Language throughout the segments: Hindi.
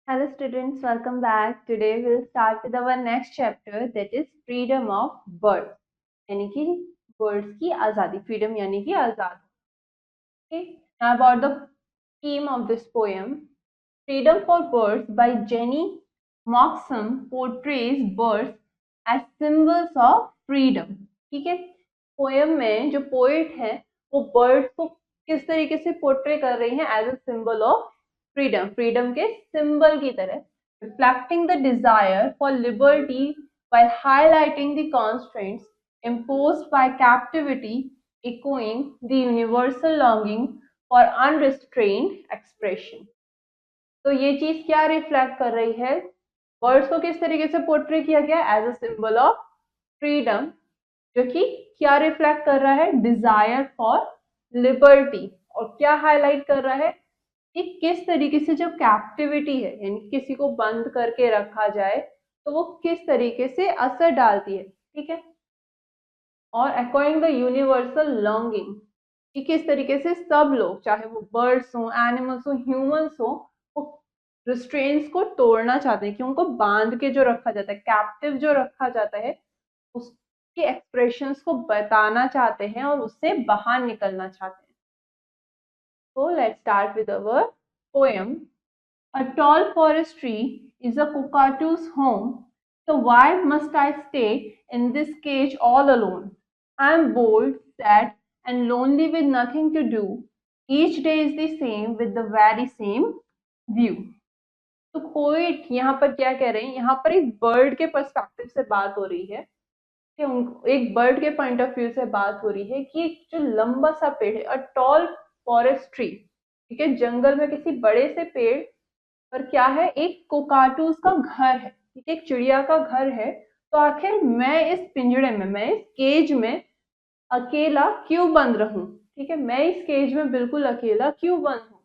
Hello students, welcome back. Today we'll start with our next chapter, that is freedom of birds. यानी कि birds की आज़ादी, freedom यानी कि आज़ाद. Okay. Now about the theme of this poem, Freedom for Birds by Jenny Moxham portrays birds as symbols of freedom. ठीक है. पोएम में जो पोएट है वो बर्ड्स को किस तरीके से पोर्ट्रे कर रही हैं as a symbol of freedom, freedom के सिंबल की तरह, reflecting the desire for liberty while highlighting the constraints imposed by captivity, echoing the universal longing for unrestrained expression. तो ये चीज क्या रिफ्लेक्ट कर रही है? वर्ड्स को किस तरीके से पोर्ट्रे किया गया as a symbol of freedom, जो कि क्या रिफ्लेक्ट कर रहा है? Desire for liberty. और क्या हाईलाइट कर रहा है कि किस तरीके से जब कैप्टिविटी है यानी किसी को बंद करके रखा जाए तो वो किस तरीके से असर डालती है. ठीक है. और अकॉर्डिंग द यूनिवर्सल लॉन्गिंग, कि किस तरीके से सब लोग, चाहे वो बर्ड्स हो, एनिमल्स हो, ह्यूमंस हो, वो रिस्ट्रेंट्स को तोड़ना चाहते हैं, कि उनको बांध के जो रखा जाता है, कैप्टिव जो रखा जाता है, उसके एक्सप्रेशंस को बताना चाहते हैं और उससे बाहर निकलना चाहते हैं. So let's start with our poem. A tall forest tree is a cockatoo's home, so why must I stay in this cage all alone? I am bored, sad, and lonely with nothing to do. Each day is the same with the very same view. तो पोइट यहाँ पर क्या कह रहे हैं? यहाँ पर एक बर्ड के पर्सपेक्टिव से बात हो रही है, कि एक बर्ड के पॉइंट ऑफ व्यू से बात हो रही है कि एक जो लंबा सा पेड़ है, अ टॉल फॉरेस्ट ट्री, ठीक है, जंगल में किसी बड़े से पेड़ पर क्या है? एक कोकाटूस का घर है, ठीक है, एक चिड़िया का घर है. तो आखिर मैं इस पिंजड़े में, मैं इस केज में अकेला क्यों बंद रहूं? ठीक है, मैं इस केज में बिल्कुल अकेला क्यों बंद हूं?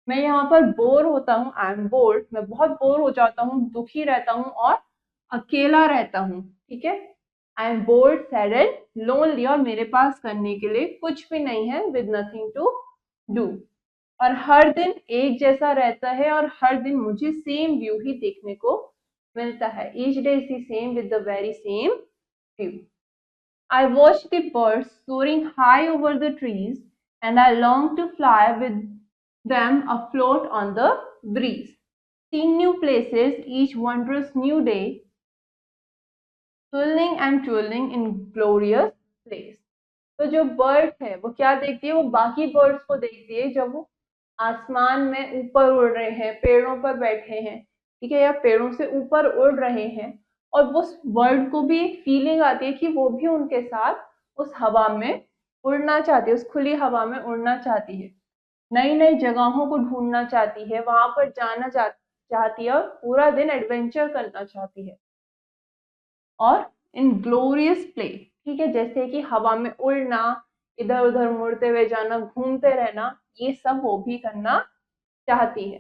मैं यहाँ पर बोर होता हूँ, आई एम बोर्ड, मैं बहुत बोर हो जाता हूँ, दुखी रहता हूँ और अकेला रहता हूँ. ठीक है. I am board, sad and lonely, और मेरे पास करने के लिए कुछ भी नहीं है, विद नथिंग टू डू. और हर दिन एक जैसा रहता है और हर दिन मुझे सेम व्यू ही देखने को मिलता है. Each day is the same with the very same view. I watch the birds soaring high over the trees, and I long to fly with them afloat on the breeze. Seeing new places each wondrous new day, thrilling and twirling in glorious place. तो जो बर्ड है वो क्या देखती है? वो बाकी बर्ड्स को देखती है जब वो आसमान में ऊपर उड़ रहे हैं, पेड़ों पर बैठे हैं, ठीक है, या पेड़ों से ऊपर उड़ रहे हैं, और वो बर्ड को भी एक फीलिंग आती है कि वो भी उनके साथ उस हवा में उड़ना चाहती है, उस खुली हवा में उड़ना चाहती है, नई नई जगहों को ढूंढना चाहती है, वहां पर जाना चाहती है और पूरा दिन एडवेंचर करना चाहती है. और इन ग्लोरियस प्ले, ठीक है, जैसे कि हवा में उड़ना, इधर उधर मुड़ते हुए जाना, घूमते रहना, ये सब वो भी करना चाहती है.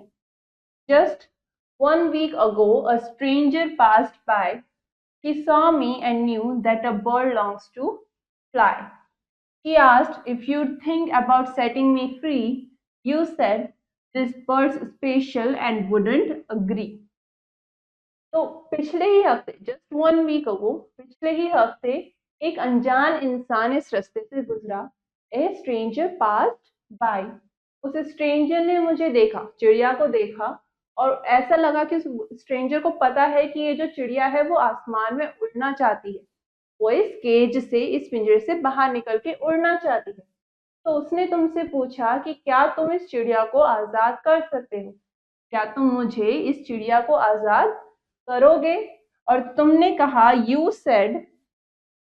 Just 1 week ago a stranger passed by. He saw me and knew that a bird longs to fly. He asked if you'd think about setting me free. You said this bird's special and wouldn't agree. तो पिछले ही हफ्ते, जस्ट 1 week ago, पिछले ही हफ्ते एक अनजान इंसान इस रास्ते से गुजरा. ए स्ट्रेंजर पास्ड बाय. उस स्ट्रेंजर ने मुझे देखा, चिड़िया को देखा, और ऐसा लगा कि स्ट्रेंजर को पता है कि ये जो चिड़िया है वो आसमान में उड़ना चाहती है, वो इस केज से, इस पिंजरे से बाहर निकल के उड़ना चाहती है. तो उसने तुमसे पूछा कि क्या तुम इस चिड़िया को आजाद कर सकते हो? क्या तुम मुझे, इस चिड़िया को आजाद करोगे? और तुमने कहा, you said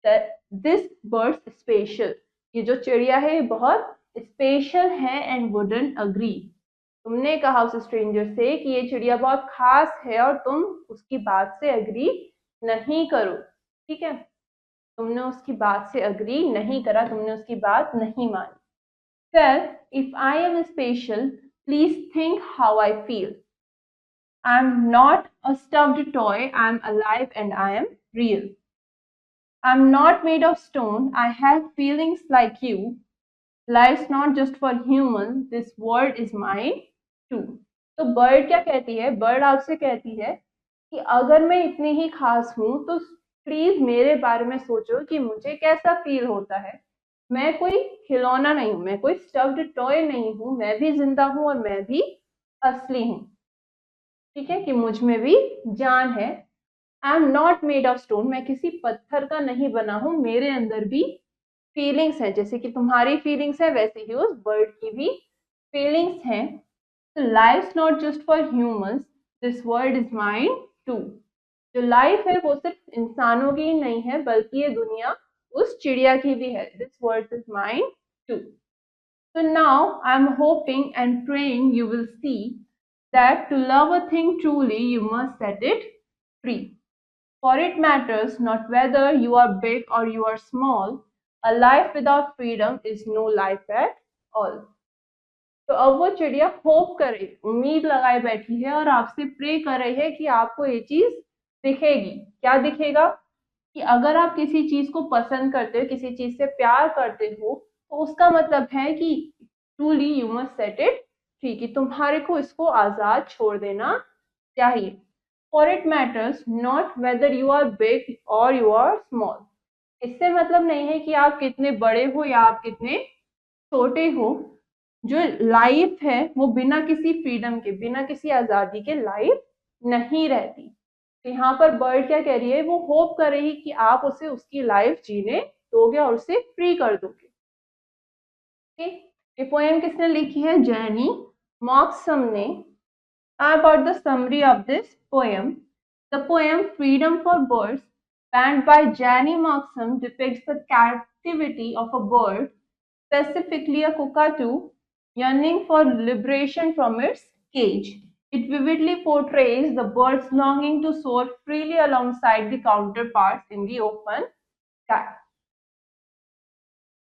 this bird special, ये जो चिड़िया है ये बहुत स्पेशल है, एंड वुडंट अग्री. तुमने कहा उस स्ट्रेंजर से कि ये चिड़िया बहुत खास है और तुम उसकी बात से अग्री नहीं करो. ठीक है, तुमने उसकी बात से अग्री नहीं करा, तुमने उसकी बात नहीं मानी. Well, if I am special, please think how I feel. I'm not a stuffed toy, I'm alive and I am real. I'm not made of stone, I have feelings like you. Life's not just for humans, this world is mine too. तो बर्ड क्या कहती है, बर्ड आपसे कहती है कि अगर मैं इतनी ही खास हूं तो प्लीज मेरे बारे में सोचो कि मुझे कैसा फील होता है। मैं कोई खिलौना नहीं हूं, मैं कोई स्टफ्ड टॉय नहीं हूं, मैं भी जिंदा हूं और मैं भी असली हूँ। ठीक है, कि मुझ में भी जान है। I am not made of stone, मैं किसी पत्थर का नहीं बना हूं, मेरे अंदर भी फीलिंग्स है, जैसे कि तुम्हारी फीलिंग्स है वैसे ही उस बर्ड की भी फीलिंग्स हैं। Life not just for humans, this world is mine too. जो लाइफ है वो सिर्फ इंसानों की ही नहीं है बल्कि ये दुनिया उस चिड़िया की भी है। This world is mine too. So now I'm hoping and praying you will see that to love a thing truly you must set it free. For it matters not whether you are big or you are small, a life without freedom is no life at all. तो अब वो चिड़िया होप कर रही, उम्मीद लगाए बैठी है और आपसे प्रे कर रही है कि आपको ये चीज दिखेगी। क्या दिखेगा? कि अगर आप किसी चीज को पसंद करते हो, किसी चीज से प्यार करते हो, तो उसका मतलब है कि truly you must set it free, कि तुम्हारे को इसको आजाद छोड़ देना चाहिए। For it matters not whether you are big or you are small. इससे मतलब नहीं है कि आप कितने बड़े हो या आप कितने छोटे हो। जो लाइफ है वो बिना किसी फ्रीडम के, बिना किसी आजादी के लाइफ नहीं रहती। तो यहाँ पर बर्ड क्या कह रही है, वो होप कर रही कि आप उसे उसकी लाइफ जीने दोगे और उसे फ्री कर दोगे। ठीक, ये पोएम किसने लिखी है? जैनी मॉक्सम ने। About the summary of this poem, the poem Freedom for Birds, penned by Janie Moxham, depicts the captivity of a bird, specifically a cockatoo, yearning for liberation from its cage. It vividly portrays the bird's longing to soar freely alongside the counterparts in the open sky.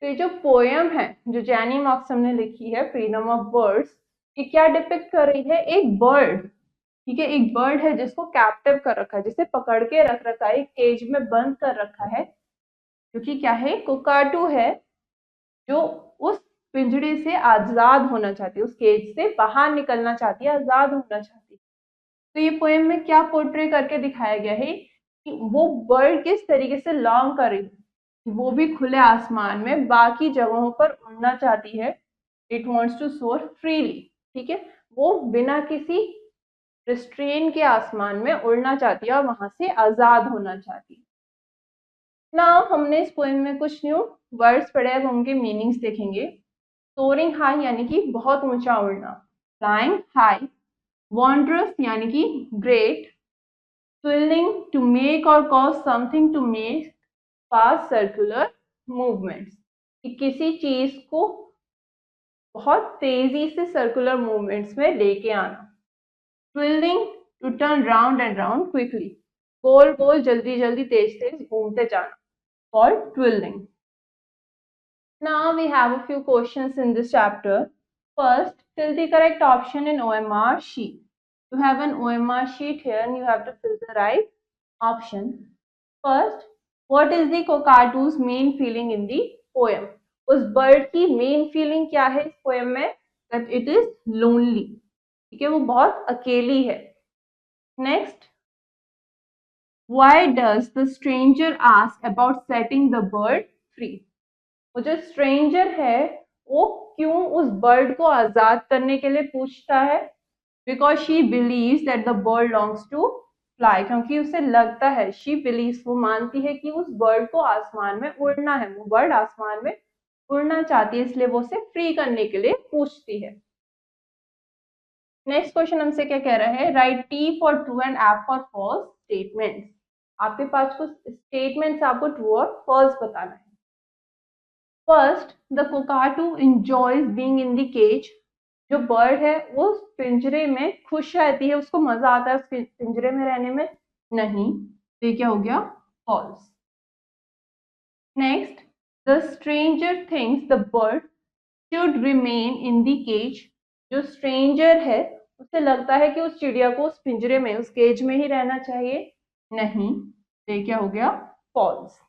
तो ये जो पोएम है जो जैनी मॉक्सम ने लिखी है, फ्रीडम ऑफ बर्ड्स, ये क्या डिपिक्ट कर रही है? एक बर्ड, ठीक है, एक बर्ड है जिसको कैप्टिव कर रखा है, जिसे पकड़ के रख रखा है, एक केज में बंद कर रखा है, जो कि क्या है? कोकाटू है, जो उस पिंजरे से आजाद होना चाहती है, उस केज से बाहर निकलना चाहती है, आजाद होना चाहती है। तो ये पोएम में क्या पोर्ट्रे करके दिखाया गया है कि वो बर्ड किस तरीके से लॉन्ग कर रही है, वो भी खुले आसमान में बाकी जगहों पर उड़ना चाहती है। इट वॉन्ट्स टू सोर फ्रीली, ठीक है, वो बिना किसी रिस्ट्रेन के आसमान में उड़ना चाहती है और वहां से आजाद होना चाहती है। ना हमने इस पोएम में कुछ न्यू वर्ड्स पढ़े, अब उनके मीनिंग्स देखेंगे। सोरिंग हाई यानी कि बहुत ऊंचा उड़ना, फ्लाइंग हाई, वॉन्ड्रस यानी कि great, swirling to make or cause something to make fast circular movements, कि किसी चीज को बहुत तेजी से सर्कुलर मूवमेंट्स में लेके आना। Twirling to turn round and round quickly, गोल गोल जल्दी जल्दी तेज तेज घूमते जाना, called twirling. Now we have a few questions in this chapter. First, fill the correct option in OMR sheet. You have an OMR sheet here and you have to fill the right option. First, what is the cockatoo's main feeling in the poem? उस बर्ड की मेन फीलिंग क्या है इस पोएम में? That it is lonely. ठीक है, वो बहुत अकेली है। Next, why does the stranger ask about setting the bird free? वो जो स्ट्रेंजर है वो क्यों उस बर्ड को आजाद करने के लिए पूछता है? Because she believes that the bird longs to fly, क्योंकि उसे लगता है, शी बिलीव्स, वो मानती है कि उस बर्ड को आसमान में उड़ना है, वो बर्ड आसमान में उड़ना चाहती है, इसलिए वो उसे फ्री करने के लिए पूछती है। नेक्स्ट क्वेश्चन हमसे क्या कह रहा है? Write T for true and F for false statements. आपके पास कुछ स्टेटमेंट्स आपको ट्रू और फॉल्स बताना है। First, the cockatoo enjoys being in the cage. जो बर्ड है वो पिंजरे में खुश रहती है, उसको मजा आता है उस पिंजरे में रहने में। नहीं, तो ये क्या हो गया? False. Next, the stranger thinks the bird should remain in the cage. जो स्ट्रेंजर है उसे लगता है कि उस चिड़िया को उस पिंजरे में, उस केज में ही रहना चाहिए। नहीं, तो ये क्या हो गया? False.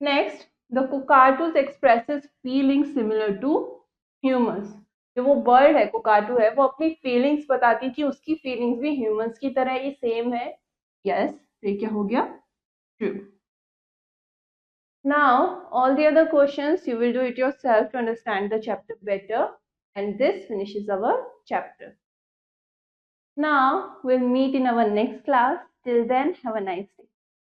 Next, the cockatoos expresses feelings similar to humans. जो वो बर्ड है, कोकाटू है, वो अपनी फीलिंग्स बताती है कि उसकी फीलिंग्स भी ह्यूमंस की तरह ही सेम है। यस, ये क्या हो गया? True. Now, all the other questions you will do it yourself to understand the chapter better, and this finishes our chapter. Now, we'll meet in our next class. Till then, have a nice day.